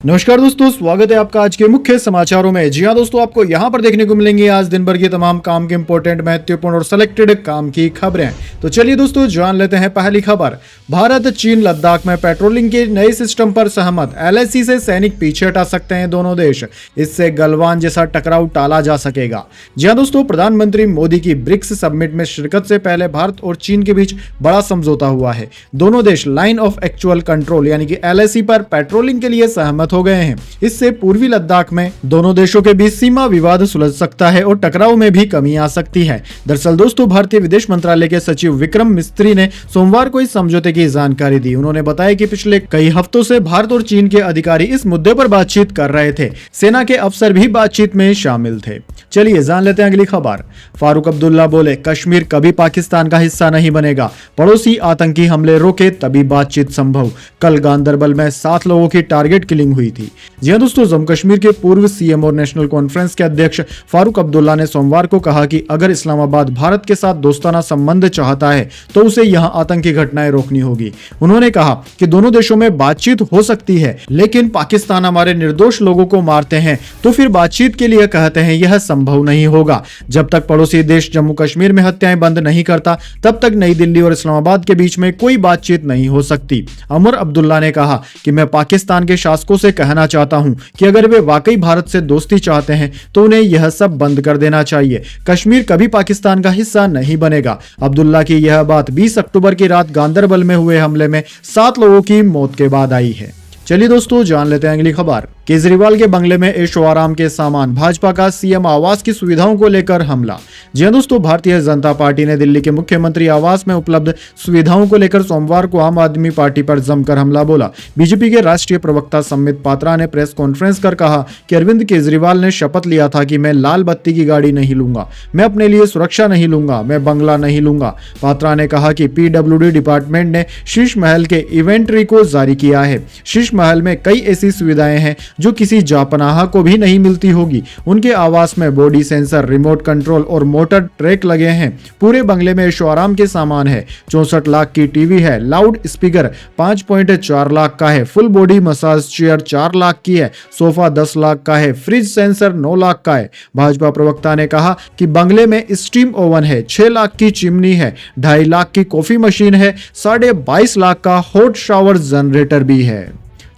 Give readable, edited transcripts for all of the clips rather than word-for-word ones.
नमस्कार दोस्तों, स्वागत है आपका आज के मुख्य समाचारों में। जी हां दोस्तों, आपको यहां पर देखने को मिलेंगी आज दिन भर की तमाम काम के इंपॉर्टेंट, महत्वपूर्ण और सिलेक्टेड काम की खबरें। तो चलिए दोस्तों, जान लेते हैं पहली खबर। भारत चीन लद्दाख में पेट्रोलिंग के नए सिस्टम पर सहमत। LAC से सैनिक पीछे हटा सकते हैं दोनों देश। इससे गलवान जैसा टकराव टाला जा सकेगा। जी हां दोस्तों, प्रधानमंत्री मोदी की ब्रिक्स समिट में शिरकत से पहले भारत और चीन के बीच बड़ा समझौता हुआ है। दोनों देश लाइन ऑफ एक्चुअल कंट्रोल यानी कि LAC पर पेट्रोलिंग के लिए सहमत हो गए हैं। इससे पूर्वी लद्दाख में दोनों देशों के बीच सीमा विवाद सुलझ सकता है और टकराव में भी कमी आ सकती है। दरअसल दोस्तों, भारतीय विदेश मंत्रालय के सचिव विक्रम मिस्त्री ने सोमवार को इस समझौते की जानकारी दी। उन्होंने बताया कि पिछले कई हफ्तों से भारत और चीन के अधिकारी इस मुद्दे पर बातचीत कर रहे थे। सेना के अफसर भी बातचीत में शामिल थे। चलिए जान लेते हैं अगली खबर। फारूक अब्दुल्ला बोले, कश्मीर कभी पाकिस्तान का हिस्सा नहीं बनेगा। पड़ोसी आतंकी हमले रोके तभी बातचीत संभव। कल गांदरबल में 7 लोगों की टारगेट किलिंग हुई थी। जी हां दोस्तों, जम्मू कश्मीर के पूर्व CM और नेशनल कॉन्फ्रेंस के अध्यक्ष फारूक अब्दुल्ला ने सोमवार को कहा कि अगर इस्लामाबाद भारत के साथ दोस्ताना संबंध चाहता है तो उसे यहां आतंकी घटनाएं रोकनी होगी। उन्होंने कहा कि दोनों देशों में बातचीत हो सकती है, लेकिन पाकिस्तान हमारे निर्दोष लोगों को मारते हैं तो फिर बातचीत के लिए कहते हैं, यह संभव नहीं होगा। जब तक पड़ोसी देश जम्मू कश्मीर में हत्याएं बंद नहीं करता, तब तक नई दिल्ली और इस्लामाबाद के बीच में कोई बातचीत नहीं हो सकती। अमर अब्दुल्ला ने कहा कि मैं पाकिस्तान के शासकों से कहना चाहता हूं कि अगर वे वाकई भारत से दोस्ती चाहते हैं तो उन्हें यह सब बंद कर देना चाहिए। कश्मीर कभी पाकिस्तान का हिस्सा नहीं बनेगा। अब्दुल्ला की यह बात 20 अक्टूबर की रात गांदरबल में हुए हमले में 7 लोगों की मौत के बाद आई है। चलिए दोस्तों, जान लेते हैं अगली खबर। केजरीवाल के बंगले में ऐशो आराम के सामान, भाजपा का CM आवास की सुविधाओं को लेकर हमला। जी हां दोस्तों, भारतीय जनता पार्टी ने दिल्ली के मुख्यमंत्री आवास में उपलब्ध सुविधाओं को लेकर सोमवार को आम आदमी पार्टी पर जमकर हमला बोला। बीजेपी के राष्ट्रीय प्रवक्ता संबित पात्रा ने प्रेस कॉन्फ्रेंस कर कहा कि अरविंद केजरीवाल ने शपथ लिया था कि मैं लाल बत्ती की गाड़ी नहीं लूंगा, मैं अपने लिए सुरक्षा नहीं लूंगा, मैं बंगला नहीं लूंगा। पात्रा ने कहा कि PWD डिपार्टमेंट ने शीश महल के इन्वेंटरी को जारी किया है। शीश महल में कई ऐसी सुविधाएं हैं जो किसी जापनाहा को भी नहीं मिलती होगी। उनके आवास में बॉडी सेंसर, रिमोट कंट्रोल और मोटर ट्रैक लगे हैं। पूरे बंगले में ऐशो आराम के सामान है। 64 लाख की टीवी है। लाउड स्पीकर 5.4 लाख का है। Full body massage chair 4 lakh की है। सोफा 10 लाख का है। फ्रिज सेंसर 9 लाख का है। भाजपा प्रवक्ता ने कहा कि बंगले में स्टीम ओवन है। 6 लाख की चिमनी है। 2.5 लाख की कॉफी मशीन है। 22.5 लाख का हॉट शावर जनरेटर भी है।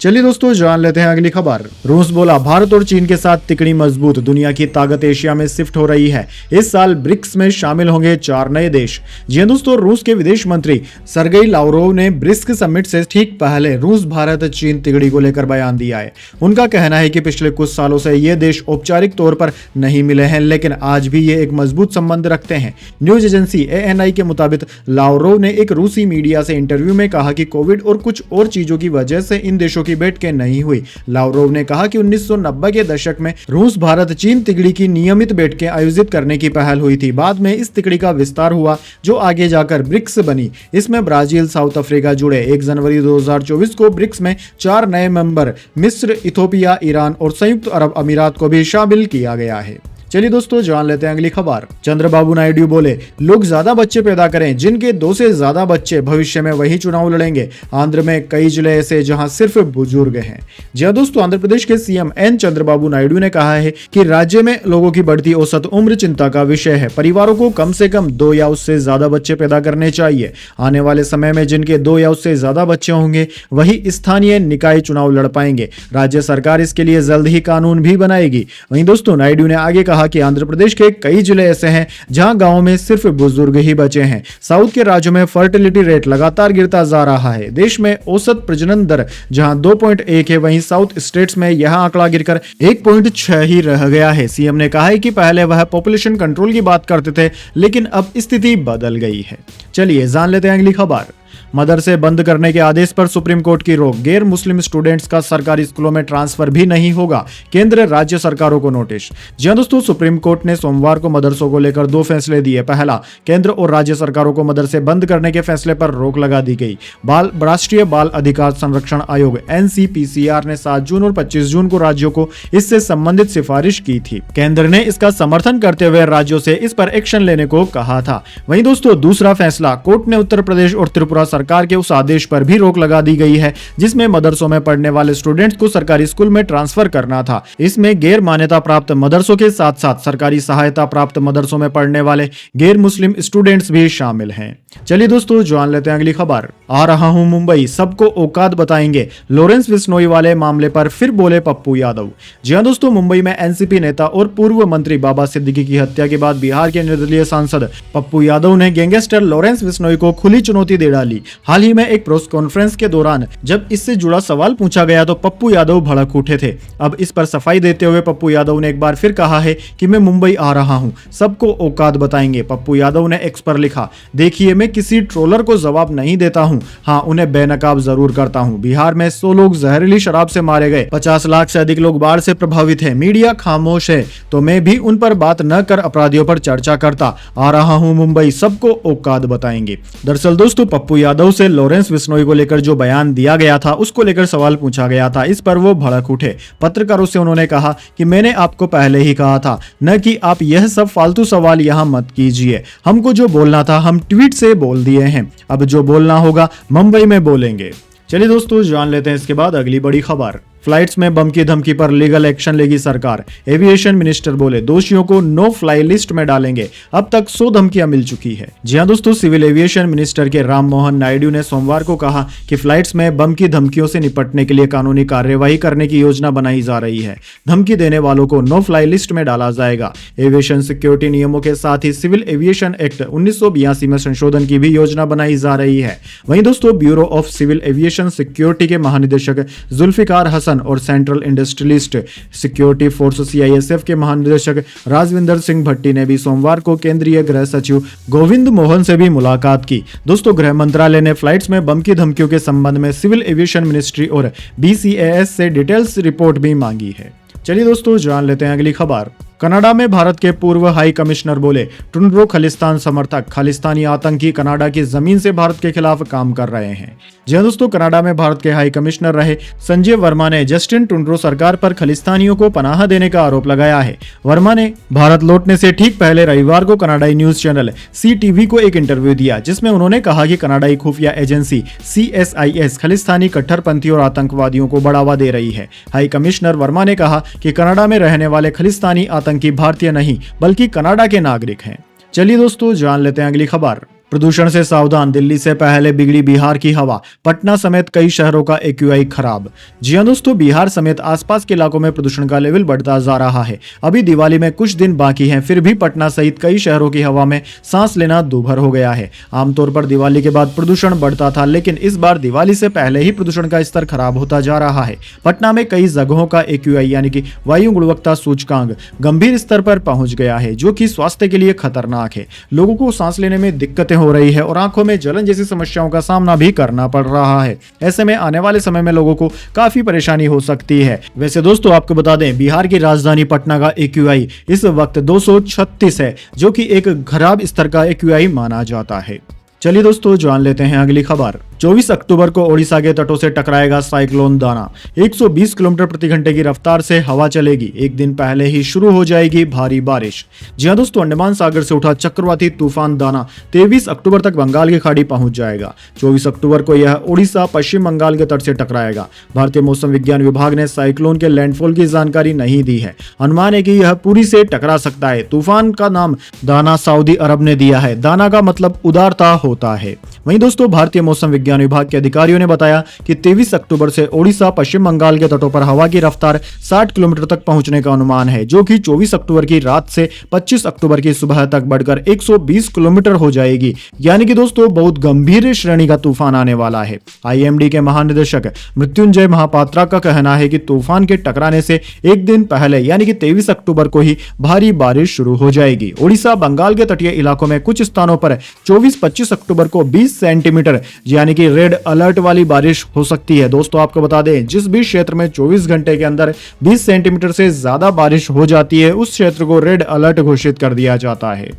चलिए दोस्तों, जान लेते हैं अगली खबर। रूस बोला, भारत और चीन के साथ तिकड़ी मजबूत। दुनिया की ताकत एशिया में शिफ्ट हो रही है। इस साल ब्रिक्स में शामिल होंगे 4 नए देश। जी हां दोस्तों, रूस के विदेश मंत्री सर्गेई लावरोव ने ब्रिक्स समिट से ठीक पहले रूस भारत चीन तिकड़ी को लेकर बयान दिया है। उनका कहना है कि पिछले कुछ सालों से ये देश औपचारिक तौर पर नहीं मिले हैं, लेकिन आज भी ये एक मजबूत संबंध रखते हैं। न्यूज एजेंसी ANI के मुताबिक लावरोव ने एक रूसी मीडिया से इंटरव्यू में कहा कि कोविड और कुछ और चीजों की वजह से इन देशों बैठकें नहीं हुई। लावरोव ने कहा कि 1990 के दशक में रूस भारत चीन तिकड़ी की नियमित बैठकें आयोजित करने की पहल हुई थी। बाद में इस तिकड़ी का विस्तार हुआ जो आगे जाकर ब्रिक्स बनी। इसमें ब्राजील, साउथ अफ्रीका जुड़े। 1 जनवरी 2024 को ब्रिक्स में 4 नए मेंबर मिस्र, इथोपिया, ईरान और संयुक्त अरब अमीरात को भी शामिल किया गया है। चलिए दोस्तों, जान लेते हैं अगली खबर। चंद्रबाबू नायडू बोले, लोग ज्यादा बच्चे पैदा करें, जिनके 2 से ज्यादा बच्चे भविष्य में वही चुनाव लड़ेंगे। आंध्र में कई जिले ऐसे जहां सिर्फ बुजुर्ग हैं। जी हां दोस्तों, आंध्र प्रदेश के CM N चंद्रबाबू नायडू ने कहा है कि राज्य में लोगों की बढ़ती औसत उम्र चिंता का विषय है। परिवारों को कम से कम 2 या उससे ज्यादा बच्चे पैदा करने चाहिए। आने वाले समय में जिनके 2 या उससे ज्यादा बच्चे होंगे वही स्थानीय निकाय चुनाव लड़ पाएंगे। राज्य सरकार इसके लिए जल्द ही कानून भी बनाएगी। वहीं दोस्तों, नायडू ने आगे कहा कि आंध्र प्रदेश के कई जिले ऐसे हैं जहां गांवों में सिर्फ बुजुर्ग ही बचे हैं। साउथ के राज्यों में फर्टिलिटी रेट लगातार गिरता जा रहा है। देश में औसत प्रजनन दर जहां 2.1 है, वहीं साउथ स्टेट्स में यह आंकड़ा गिरकर 1.6 ही रह गया है। CM ने कहा है कि पहले वह पॉपुलेशन कंट्रोल की बात करते थे, लेकिन अब स्थिति बदल गई है। चलिए जान लेते हैं अगली खबर। मदरसे बंद करने के आदेश पर सुप्रीम कोर्ट की रोक। गैर मुस्लिम स्टूडेंट्स का सरकारी स्कूलों में ट्रांसफर भी नहीं होगा। केंद्र राज्य सरकारों को नोटिस। जी हां दोस्तों, सुप्रीम कोर्ट ने सोमवार को मदरसों को लेकर 2 फैसले दिए। पहला, केंद्र और राज्य सरकारों को मदरसे बंद करने के फैसले पर रोक लगा दी गई। राष्ट्रीय बाल अधिकार संरक्षण आयोग NCPCR ने 7 जून और 25 जून को राज्यों को इससे संबंधित सिफारिश की थी। केंद्र ने इसका समर्थन करते हुए राज्यों से इस पर एक्शन लेने को कहा था। वहीं दोस्तों, दूसरा फैसला, कोर्ट ने उत्तर प्रदेश और त्रिपुरा सरकार के उस आदेश पर भी रोक लगा दी गई है जिसमें मदरसों में पढ़ने वाले स्टूडेंट्स को सरकारी स्कूल में ट्रांसफर करना था। इसमें गैर मान्यता प्राप्त मदरसों के साथ साथ सरकारी सहायता प्राप्त मदरसों में पढ़ने वाले गैर मुस्लिम स्टूडेंट्स भी शामिल हैं। चलिए दोस्तों जान लेते हैं अगली खबर। आ रहा हूं मुंबई, सबको औकात बताएंगे, लॉरेंस बिश्नोई वाले मामले पर फिर बोले पप्पू यादव। जी हां दोस्तों, मुंबई में एनसीपी नेता और पूर्व मंत्री बाबा सिद्दीकी की हत्या के बाद बिहार के निर्दलीय सांसद पप्पू यादव ने गैंगस्टर लॉरेंस बिश्नोई को खुली चुनौती दे डाली। हाल ही में एक प्रेस कॉन्फ्रेंस के दौरान जब इससे जुड़ा सवाल पूछा गया तो पप्पू यादव भड़क उठे थे। अब इस पर सफाई देते हुए पप्पू यादव ने एक बार फिर कहा है कि मैं मुंबई आ रहा हूं, सबको औकात बताएंगे। पप्पू यादव ने एक्स पर लिखा, देखिए मैं किसी ट्रोलर को जवाब नहीं देता हूं, हाँ उन्हें बेनकाब जरूर करता हूं। बिहार में 100 लोग जहरीली शराब से मारे गए, 50 लाख से अधिक लोग बाढ़ से प्रभावित हैं। मीडिया खामोश है तो मैं भी उन पर बात न कर अपराधियों पर चर्चा करता। आ रहा हूं मुंबई, सबको औकात बताएंगे। दरअसल दोस्तों पप्पू यादव से लॉरेंस बिश्नोई को लेकर जो बयान दिया गया था उसको लेकर सवाल पूछा गया था। इस पर वो भड़क उठे। पत्रकारों से उन्होंने कहा कि मैंने आपको पहले ही कहा था न कि आप यह सब फालतू सवाल यहाँ मत कीजिए। हमको जो बोलना था हम ट्वीट से बोल दिए हैं, अब जो बोलना होगा मुंबई में बोलेंगे। चलिए दोस्तों जान लेते हैं इसके बाद अगली बड़ी खबर। फ्लाइट्स में बम की धमकी पर लीगल एक्शन लेगी सरकार, एविएशन मिनिस्टर बोले दोषियों को नो फ्लाई लिस्ट में डालेंगे। अब तक 100 धमकियां मिल चुकी है। जी हां दोस्तों, सिविल एविएशन मिनिस्टर के राम मोहन नायडू ने सोमवार को कहा कि फ्लाइट्स में बम की धमकियों से निपटने के लिए कानूनी कार्यवाही करने की योजना बनाई जा रही है। धमकी देने वालों को नो फ्लाई लिस्ट में डाला जाएगा। एविएशन सिक्योरिटी नियमों के साथ ही सिविल एविएशन एक्ट 1982 में संशोधन की भी योजना बनाई जा रही है। वहीं दोस्तों bureau of civil aviation security के महानिदेशक जुल्फिकार हसन और central industrialist security force CISF के महानिदेशक राजविंदर सिंह भट्टी ने भी सोमवार को केंद्रीय गृह सचिव गोविंद मोहन से भी मुलाकात की। दोस्तों गृह मंत्रालय ने फ्लाइट्स में बम की धमकियों के संबंध में सिविल एविएशन मिनिस्ट्री और बीसीएएस से डिटेल्स रिपोर्ट भी मांगी है। चलिए दोस्तों जान लेते हैं अगली खबर। कनाडा में भारत के पूर्व हाई कमिश्नर बोले टुंड्रो खालिस्तान समर्थक, खालिस्तानी आतंकी कनाडा की जमीन से भारत के खिलाफ काम कर रहे हैं। जी हां दोस्तों, कनाडा में भारत के हाई कमिश्नर रहे संजय वर्मा ने जस्टिन टुंड्रो सरकार पर खालिस्तानियों को पनाह देने का आरोप लगाया है। वर्मा ने भारत लौटने से ठीक पहले रविवार को कनाडाई न्यूज चैनल CTV को एक इंटरव्यू दिया जिसमें उन्होंने कहा कि कनाडाई खुफिया एजेंसी CSIS खालिस्तानी कट्टरपंथी और आतंकवादियों को बढ़ावा दे रही है। हाई कमिश्नर वर्मा ने कहा कि कनाडा में रहने वाले खालिस्तानी आतंकी भारतीय नहीं बल्कि कनाडा के नागरिक हैं। चलिए दोस्तों जान लेते हैं अगली खबर। प्रदूषण से सावधान, दिल्ली से पहले बिगड़ी बिहार की हवा, पटना समेत कई शहरों का AQI खराब। जी हां दोस्तों, बिहार समेत आसपास के इलाकों में प्रदूषण का लेवल बढ़ता जा रहा है। अभी दिवाली में कुछ दिन बाकी हैं, फिर भी पटना सहित कई शहरों की हवा में सांस लेना दूभर हो गया है। आमतौर पर दिवाली के बाद प्रदूषण बढ़ता था, लेकिन इस बार दिवाली से पहले ही प्रदूषण का स्तर खराब होता जा रहा है। पटना में कई जगहों का AQI यानी कि वायु गुणवत्ता सूचकांक गंभीर स्तर पर पहुंच गया है, जो कि स्वास्थ्य के लिए खतरनाक है। लोगों को सांस लेने में दिक्कतें हो रही है और आंखों में जलन जैसी समस्याओं का सामना भी करना पड़ रहा है। ऐसे में आने वाले समय में लोगों को काफी परेशानी हो सकती है। वैसे दोस्तों आपको बता दें, बिहार की राजधानी पटना का AQI इस वक्त 236 है, जो कि एक खराब स्तर का AQI माना जाता है। चलिए दोस्तों जान लेते हैं अगली खबर। 24 अक्टूबर को ओडिशा के तटों से टकराएगा साइक्लोन दाना। 120 किलोमीटर प्रति घंटे की रफ्तार से हवा चलेगी। एक दिन पहले ही शुरू हो जाएगी भारी बारिश। जी हां दोस्तों, अंडमान सागर से उठा चक्रवाती तूफान दाना 23 अक्टूबर तक बंगाल की खाड़ी पहुंच जाएगा। 24 अक्टूबर को यह ओडिशा पश्चिम बंगाल के तट से टकराएगा। भारतीय मौसम विज्ञान विभाग ने साइक्लोन के लैंडफॉल की जानकारी नहीं दी है। अनुमान है कि यह पूरी से टकरा सकता है। तूफान का नाम दाना सऊदी अरब ने दिया है। दाना का मतलब उदारता होता है। वहीं दोस्तों भारतीय मौसम विज्ञान विभाग के अधिकारियों ने बताया कि 23 अक्टूबर से ओडिशा पश्चिम बंगाल के तटों पर हवा की रफ्तार 60 किलोमीटर तक पहुंचने का अनुमान है, जो कि 24 अक्टूबर की रात से 25 अक्टूबर की सुबह तक बढ़कर 120 किलोमीटर हो जाएगी। यानी कि दोस्तों बहुत गंभीर श्रेणी का तूफान आने वाला है। IMD के महानिदेशक मृत्युंजय महापात्रा का कहना है कि तूफान के टकराने से एक दिन पहले यानी कि 23 अक्टूबर को ही भारी बारिश शुरू हो जाएगी। ओडिशा बंगाल के तटीय इलाकों में कुछ स्थानों पर 24-25 अक्टूबर को 20 सेंटीमीटर यानी कि रेड अलर्ट वाली बारिश हो सकती है। दोस्तों आपको बता दें, जिस भी क्षेत्र में 24 घंटे के अंदर 20 सेंटीमीटर से ज्यादा बारिश हो जाती है, उस क्षेत्र को रेड अलर्ट घोषित कर दिया जाता है।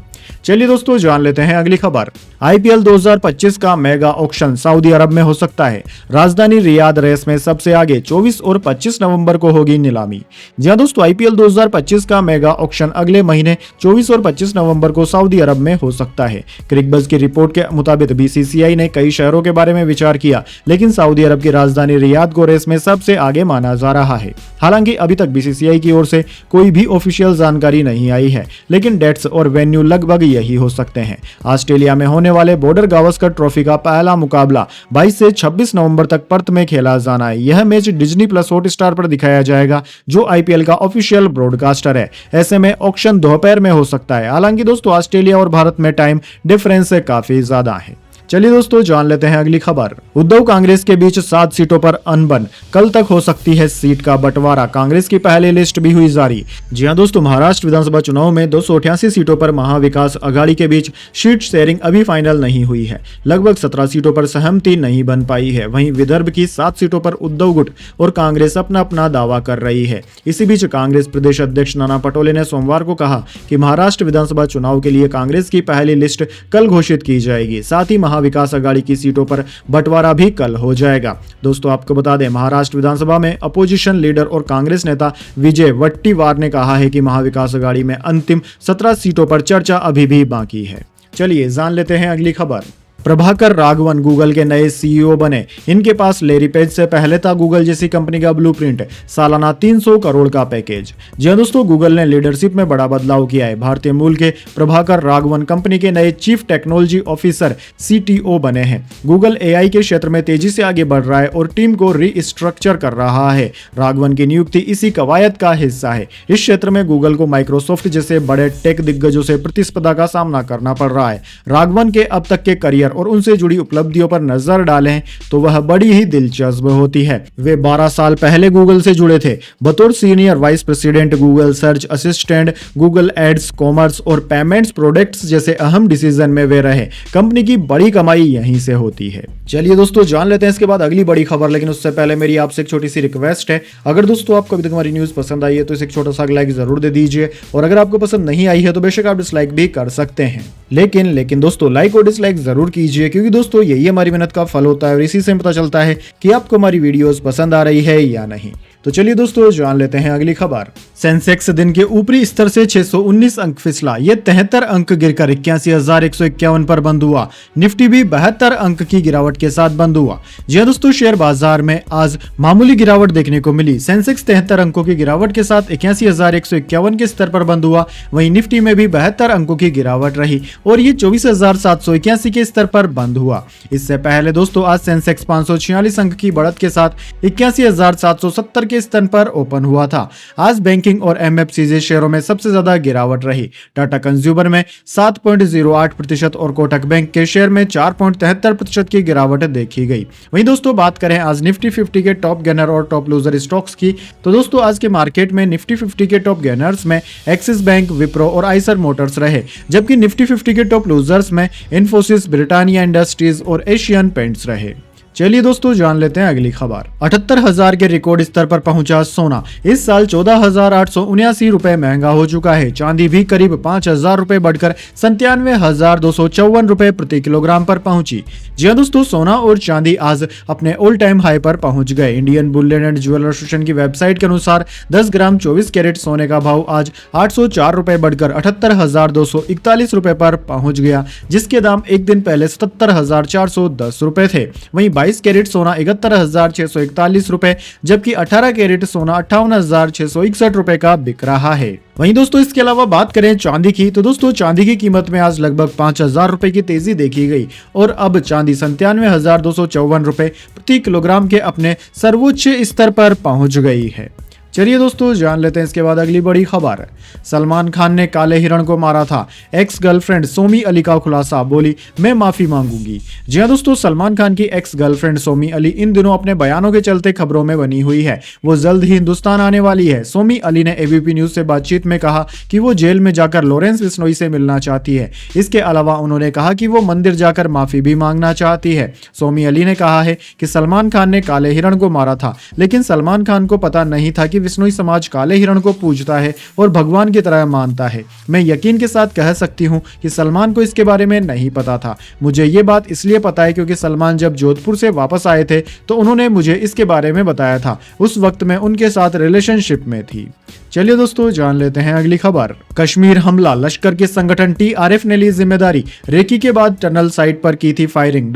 चलिए दोस्तों जान लेते हैं अगली खबर। आईपीएल 2025 का मेगा ऑक्शन सऊदी अरब में हो सकता है। राजधानी रियाद रेस में सबसे आगे 24 और 25 नवंबर को होगी नीलामी। जी हां दोस्तों, आईपीएल 2025 का मेगा ऑक्शन अगले महीने 24 और 25 नवंबर को सऊदी अरब में हो सकता है। क्रिकबज़ की रिपोर्ट के मुताबिक बीसीसीआई ने कई शहरों के बारे में विचार किया, लेकिन सऊदी अरब की राजधानी रियाद को रेस में सबसे आगे माना जा रहा है। हालांकि अभी तक बीसीसीआई की ओर से कोई भी ऑफिशियल जानकारी नहीं आई है, लेकिन डेट्स और वेन्यू लगभग यही हो सकते हैं। ऑस्ट्रेलिया में होने वाले बॉर्डर गावस्कर ट्रॉफी का पहला मुकाबला 22 से 26 नवंबर तक पर्थ में खेला जाना है। यह मैच डिज्नी प्लस हॉटस्टार पर दिखाया जाएगा, जो आईपीएल का ऑफिशियल ब्रॉडकास्टर है। ऐसे में ऑक्शन दोपहर में हो सकता है। हालांकि दोस्तों ऑस्ट्रेलिया और भारत में टाइम डिफरेंस काफी ज्यादा है। चलिए दोस्तों जान लेते हैं अगली खबर। उद्धव कांग्रेस के बीच 7 सीटों पर अनबन, कल तक हो सकती है सीट का बंटवारा। कांग्रेस की पहली लिस्ट भी हुई जारी। जी हां दोस्तों, महाराष्ट्र विधानसभा चुनाव में 288 सीटों पर महाविकास अघाड़ी के बीच सीट शेयरिंग अभी फाइनल नहीं हुई है। लगभग 17 सीटों पर सहमति नहीं बन पाई है। वहीं विदर्भ की 7 सीटों पर उद्धव गुट और कांग्रेस अपना अपना दावा कर रही है। इसी बीच कांग्रेस प्रदेश अध्यक्ष नाना पटोले ने सोमवार को कहा कि महाराष्ट्र विधानसभा चुनाव के लिए कांग्रेस की पहली लिस्ट कल घोषित की जाएगी। साथ ही विकास अघाड़ी की सीटों पर बंटवारा भी कल हो जाएगा। दोस्तों आपको बता दें, महाराष्ट्र विधानसभा में अपोजिशन लीडर और कांग्रेस नेता विजय वट्टीवार ने कहा है कि महाविकास अघाड़ी में अंतिम 17 सीटों पर चर्चा अभी भी बाकी है। चलिए जान लेते हैं अगली खबर। प्रभाकर राघवन गूगल के नए सीईओ बने। इनके पास लैरी पेज से पहले था गूगल जैसी कंपनी का ब्लूप्रिंट, सालाना 300 करोड़ का पैकेज। जी हां दोस्तों, गूगल ने लीडरशिप में बड़ा बदलाव किया है। भारतीय मूल के प्रभाकर राघवन कंपनी के नए चीफ टेक्नोलॉजी ऑफिसर सीटीओ बने हैं। गूगल एआई के क्षेत्र में तेजी से आगे बढ़ रहा है और टीम को रीस्ट्रक्चर कर रहा है। राघवन की नियुक्ति इसी कवायद का हिस्सा है। इस क्षेत्र में गूगल को माइक्रोसॉफ्ट जैसे बड़े टेक दिग्गजों से प्रतिस्पर्धा का सामना करना पड़ रहा है। राघवन के अब तक के करियर और उनसे जुड़ी उपलब्धियों पर नजर डालें तो वह बड़ी ही दिलचस्प होती है। वे 12 साल पहले गूगल से जुड़े थे। बतौर senior vice president Google search assistant, Google ads, commerce और पेमेंट्स प्रोडक्ट्स जैसे अहम डिसीजन में वे रहे। कंपनी की बड़ी कमाई यहीं से होती है। चलिए दोस्तों जान लेते हैं इसके बाद अगली बड़ी खबर, लेकिन उससे पहले मेरी आपसे एक छोटी सी रिक्वेस्ट है। अगर दोस्तों आपको अभी तक हमारी न्यूज पसंद आई है तो इसे एक छोटा सा लाइक जरूर दे दीजिए, और अगर आपको पसंद नहीं आई है तो बेशक आप डिसलाइक भी कर सकते हैं। लेकिन दोस्तों लाइक और डिसलाइक जरूर कीजिए, क्योंकि दोस्तों यही हमारी मेहनत का फल होता है और इसी से पता चलता है कि आपको हमारी वीडियोस पसंद आ रही है या नहीं। तो चलिए दोस्तों जान लेते हैं अगली खबर। सेंसेक्स दिन के ऊपरी स्तर से 619 अंक फिसला। ये 73 अंक गिरकर 81,151 पर बंद हुआ। निफ्टी भी 72 अंक की गिरावट के साथ बंद हुआ। जी हां दोस्तों, शेयर बाजार में आज मामूली गिरावट देखने को मिली। सेंसेक्स 73 अंकों की गिरावट के साथ 81,151 के स्तर पर बंद हुआ। वहीं निफ्टी में भी 72 अंकों की गिरावट रही और ये 24,781 के स्तर पर बंद हुआ। इससे पहले दोस्तों आज सेंसेक्स 546 अंक की बढ़त के साथ 81,770 के स्तर पर ओपन हुआ था। आज बैंकिंग और एमएफसीजी शेयरों में सबसे ज्यादा गिरावट रही। टाटा कंज्यूमर में 7.08% और कोटक बैंक के शेयर में 4.73% की गिरावट देखी गई। वहीं दोस्तों बात करें आज निफ्टी 50 के टॉप गेनर और टॉप लूजर स्टॉक्स की, तो दोस्तों आज के मार्केट में निफ्टी 50 के टॉप गेनर्स में एक्सिस बैंक, विप्रो और आइसर मोटर्स रहे, जबकि निफ्टी 50 के टॉप लूजर्स में इन्फोसिस, ब्रिटानिया इंडस्ट्रीज और एशियन पेंट्स रहे। चलिए दोस्तों जान लेते हैं अगली खबर। 78,000 के रिकॉर्ड स्तर पर पहुंचा सोना। इस साल 14,879 रुपए महंगा हो चुका है। चांदी भी करीब 5,000 रुपए बढ़कर 97,254 रुपए प्रति किलोग्राम पर पहुंची। जी हां दोस्तों, सोना और चांदी आज अपने ऑल टाइम हाई पर पहुंच गए। Indian Boolean and jeweller association की वेबसाइट के अनुसार 10 ग्राम 24 कैरेट सोने का भाव आज 804 रुपए बढ़कर 78,241 रुपए पर पहुंच गया, जिसके दाम एक दिन पहले 77,410 रुपए थे। वहीं 22 कैरेट सोना 71,641 रुपए, जबकि 18 कैरेट सोना 58,661 रुपए का बिक रहा है। वहीं दोस्तों इसके अलावा बात करें चांदी की, तो दोस्तों चांदी की कीमत में आज लगभग 5,000 रुपए की तेजी देखी गई और अब चांदी 97,254 रुपए प्रति किलोग्राम के अपने सर्वोच्च स्तर पर पहुंच गई है। चलिए दोस्तों जान लेते हैं इसके बाद अगली बड़ी खबर। सलमान खान ने काले हिरण को मारा था। एक्स गर्लफ्रेंड सोमी अली का खुलासा, बोली मैं माफी मांगूंगी। जी हां दोस्तों, सलमान खान की एक्स गर्लफ्रेंड सोमी अली इन दिनों अपने बयानों के चलते खबरों में बनी हुई है। वो जल्द ही हिंदुस्तान आने वाली है। सोमी अली ने एबीपी न्यूज से बातचीत में कहा कि वो जेल में जाकर लॉरेंस बिश्नोई से मिलना चाहती है। इसके अलावा उन्होंने कहा कि वो मंदिर जाकर माफी भी मांगना चाहती है। सोमी अली ने कहा है कि सलमान खान ने काले हिरण को मारा था, लेकिन सलमान खान को पता नहीं था कि विश्नोई समाज काले हिरण को पूजता है और भगवान की तरह मानता है। मैं यकीन के साथ कह सकती हूँ कि सलमान को इसके बारे में नहीं पता था। मुझे ये बात इसलिए पता है क्योंकि सलमान जब जोधपुर से वापस आए थे तो उन्होंने मुझे इसके बारे में बताया था। उस वक्त मैं उनके साथ रिलेशनशिप में थी। चलिए दोस्तों जान लेते हैं अगली खबर। कश्मीर हमला, लश्कर के संगठन टीआरएफ ने ली जिम्मेदारी। रेकी के बाद टनल साइट पर की थी फायरिंग।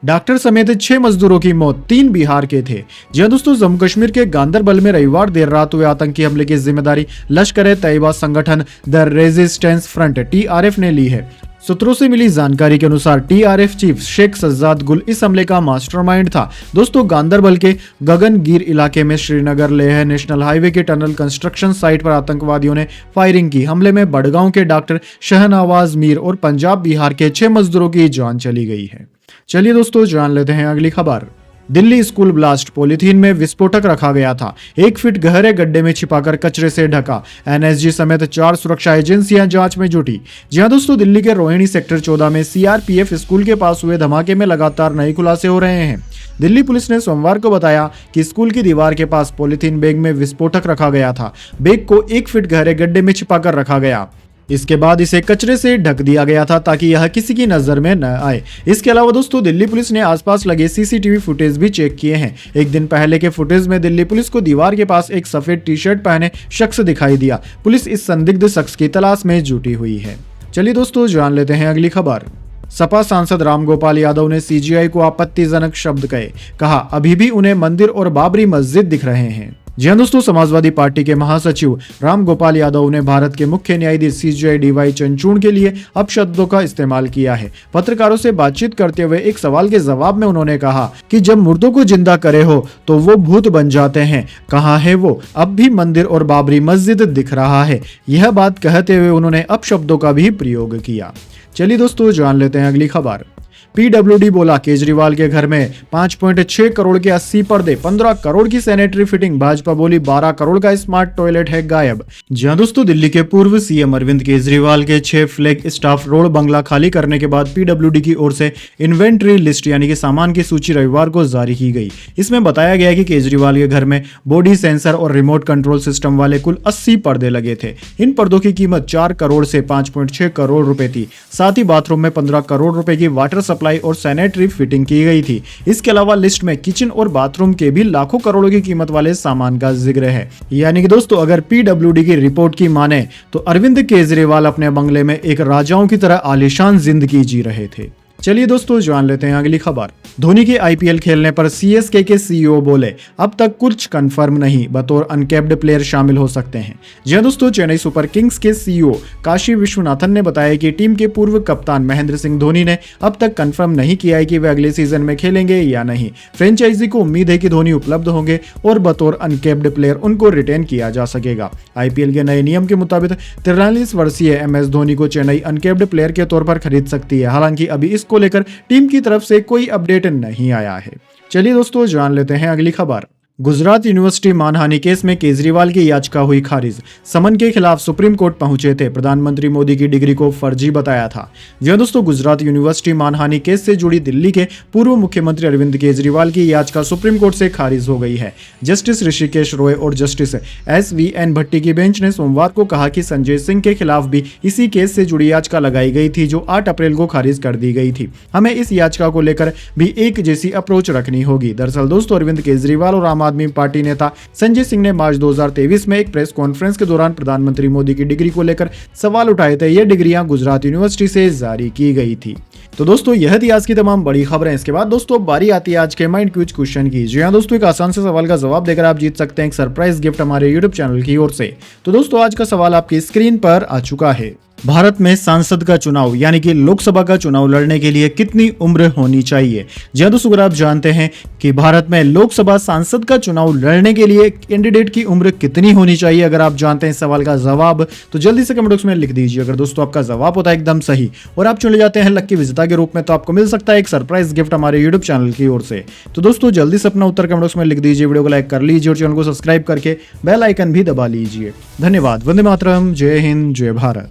डॉक्टर समेत 6 मजदूरों की मौत, 3 बिहार के थे। जी हां दोस्तों, जम्मू कश्मीर के गांदरबल में रविवार देर रात हुए आतंकी हमले की जिम्मेदारी लश्कर ए तैयबा संगठन द रेजिस्टेंस फ्रंट टीआरएफ ने ली है। सूत्रों से मिली जानकारी के अनुसार टीआरएफ चीफ शेख सज्जाद गुल इस हमले का मास्टरमाइंड था। दोस्तों, गांदरबल के गगनगीर इलाके में श्रीनगर लेह नेशनल हाईवे के टनल कंस्ट्रक्शन साइट पर आतंकवादियों ने फायरिंग की। हमले में बड़गांव के डॉक्टर शहनवाज मीर और पंजाब बिहार के 6 मजदूरों की जान चली गई है। चलिए दोस्तों जान लेते हैं अगली खबर। दिल्ली स्कूल ब्लास्ट, पॉलीथीन में विस्फोटक रखा गया था, 1 फीट गहरे गड्ढे में छिपाकर कचरे से ढका। एनएसजी समेत 4 सुरक्षा एजेंसियां जांच में जुटी। जी हां दोस्तों, दिल्ली के रोहिणी सेक्टर 14 में सीआरपीएफ स्कूल के पास हुए धमाके में लगातार नए खुलासे हो रहे हैं। दिल्ली पुलिस ने सोमवार को बताया कि स्कूल की दीवार के पास पॉलीथीन बैग में विस्फोटक रखा गया था। बैग को 1 फीट गहरे गड्ढे में छिपाकर रखा गया। इसके बाद इसे कचरे से ढक दिया गया था ताकि यह किसी की नजर में न आए। इसके अलावा दोस्तों, दिल्ली पुलिस ने आसपास लगे सीसीटीवी फुटेज भी चेक किए हैं। एक दिन पहले के फुटेज में दिल्ली पुलिस को दीवार के पास एक सफेद टी शर्ट पहने शख्स दिखाई दिया। पुलिस इस संदिग्ध शख्स की तलाश में जुटी हुई है। चलिए दोस्तों जान लेते हैं अगली खबर। सपा सांसद रामगोपाल यादव ने सीजीआई को आपत्तिजनक शब्द कहा अभी भी उन्हें मंदिर और बाबरी मस्जिद दिख रहे हैं। जी हां दोस्तों, समाजवादी पार्टी के महासचिव रामगोपाल यादव ने भारत के मुख्य न्यायाधीश सीजीआई डीवाई चंद्रचूड़ के लिए अपशब्दों का इस्तेमाल किया है। पत्रकारों से बातचीत करते हुए एक सवाल के जवाब में उन्होंने कहा कि जब मुर्दों को जिंदा करे हो तो वो भूत बन जाते हैं। कहाँ है वो? अब भी मंदिर और बाबरी मस्जिद दिख रहा है। यह बात कहते हुए उन्होंने अपशब्दों का भी प्रयोग किया। चलिए दोस्तों जान लेते हैं अगली खबर। पीडब्ल्यूडी बोला केजरीवाल के घर में 5.6 करोड़ के 80 पर्दे, 15 करोड़ की सैनिटरी फिटिंग। भाजपा बोली 12 करोड़ का स्मार्ट टॉयलेट है गायब। जी हां दोस्तों, दिल्ली के पूर्व सीएम अरविंद केजरीवाल के 6 फ्लैग स्टाफ रोड बंगला खाली करने के बाद पीडब्ल्यूडी की ओर से इन्वेंट्री लिस्ट यानी कि सामान की सूची रविवार को जारी की गई। इसमें बताया गया कि केजरीवाल के घर में बॉडी सेंसर और रिमोट कंट्रोल सिस्टम वाले कुल 80 पर्दे लगे थे। इन पर्दों की कीमत 4 करोड़ से 5.6 करोड़ रुपए थी। साथ ही बाथरूम में 15 करोड़ रुपए की वाटर सप्लाई और सैनिटरी फिटिंग की गई थी। इसके अलावा लिस्ट में किचन और बाथरूम के भी लाखों करोड़ों की कीमत वाले सामान का जिक्र है। यानी कि दोस्तों, अगर पीडब्ल्यूडी की रिपोर्ट की माने तो अरविंद केजरीवाल अपने बंगले में एक राजाओं की तरह आलीशान जिंदगी जी रहे थे। चलिए दोस्तों जान लेते हैं अगली खबर। धोनी के आईपीएल खेलने पर सीएसके के सीईओ बोले अब तक कुछ कंफर्म नहीं, बतौर अनकैप्ड प्लेयर शामिल हो सकते हैं। जी हां दोस्तों, चेन्नई सुपर किंग्स के सीईओ काशी विश्वनाथन ने बताया कि टीम के पूर्व कप्तान महेंद्र सिंह धोनी ने अब तक कंफर्म नहीं किया है कि वे अगले सीजन में खेलेंगे या नहीं। फ्रेंचाइजी को उम्मीद है कि धोनी उपलब्ध होंगे और बतौर अनकैप्ड प्लेयर उनको रिटेन किया जा सकेगा। आईपीएल के नए नियम के मुताबिक 43 वर्षीय एमएस धोनी को चेन्नई अनकैप्ड प्लेयर के तौर पर खरीद सकती है। हालांकि अभी को लेकर टीम की तरफ से कोई अपडेट नहीं आया है। चलिए दोस्तों जान लेते हैं अगली खबर। गुजरात यूनिवर्सिटी मानहानि केस में केजरीवाल की याचिका हुई खारिज। समन के खिलाफ सुप्रीम कोर्ट पहुंचे थे। प्रधानमंत्री मोदी की डिग्री को फर्जी बताया था। जी हां दोस्तों, गुजरात यूनिवर्सिटी मानहानि केस से जुड़ी दिल्ली के पूर्व मुख्यमंत्री अरविंद केजरीवाल की याचिका सुप्रीम कोर्ट से खारिज हो गई है। जस्टिस ऋषिकेश रॉय और जस्टिस SVN भट्टी की बेंच ने सोमवार को कहा कि संजय सिंह के खिलाफ भी इसी केस से जुड़ी याचिका लगाई गई थी जो 8 अप्रैल को खारिज कर दी गई थी। हमें इस याचिका को लेकर भी एक जैसी अप्रोच रखनी होगी। दरअसल दोस्तों, अरविंद केजरीवाल और आम आदमी पार्टी नेता संजय सिंह ने मार्च 2023 में एक प्रेस कॉन्फ्रेंस के दौरान प्रधानमंत्री मोदी की डिग्री को लेकर सवाल उठाए थे। ये डिग्रियां गुजरात यूनिवर्सिटी से जारी की गई थी। तो दोस्तों, यह थी आज की तमाम बड़ी खबरें। इसके बाद दोस्तों बारी आती है आज के माइंड क्विज क्वेश्चन की। जी हां दोस्तों, एक आसान से सवाल का जवाब देकर आप जीत सकते हैं एक सरप्राइज गिफ्ट हमारे यूट्यूब चैनल की ओर से। तो दोस्तों, आज का सवाल आपकी स्क्रीन पर आ चुका है। भारत में सांसद का चुनाव यानी कि लोकसभा का चुनाव लड़ने के लिए कितनी उम्र होनी चाहिए? जी हां दोस्तों, अगर आप जानते हैं कि भारत में लोकसभा सांसद का चुनाव लड़ने के लिए कैंडिडेट की उम्र कितनी होनी चाहिए, अगर आप जानते हैं इस सवाल का जवाब तो जल्दी से कमेंट बॉक्स में लिख दीजिए। अगर दोस्तों आपका जवाब होता है एकदम सही और आप चुने जाते हैं लकी विजेता के रूप में, तो आपको मिल सकता है एक सरप्राइज गिफ्ट हमारे यूट्यूब चैनल की ओर से। तो दोस्तों जल्दी से अपना उत्तर कमेंट बॉक्स में लिख दीजिए, वीडियो को लाइक कर लीजिए और चैनल को सब्सक्राइब करके बेल आइकन भी दबा लीजिए। धन्यवाद। वंदे मातरम। जय हिंद, जय भारत।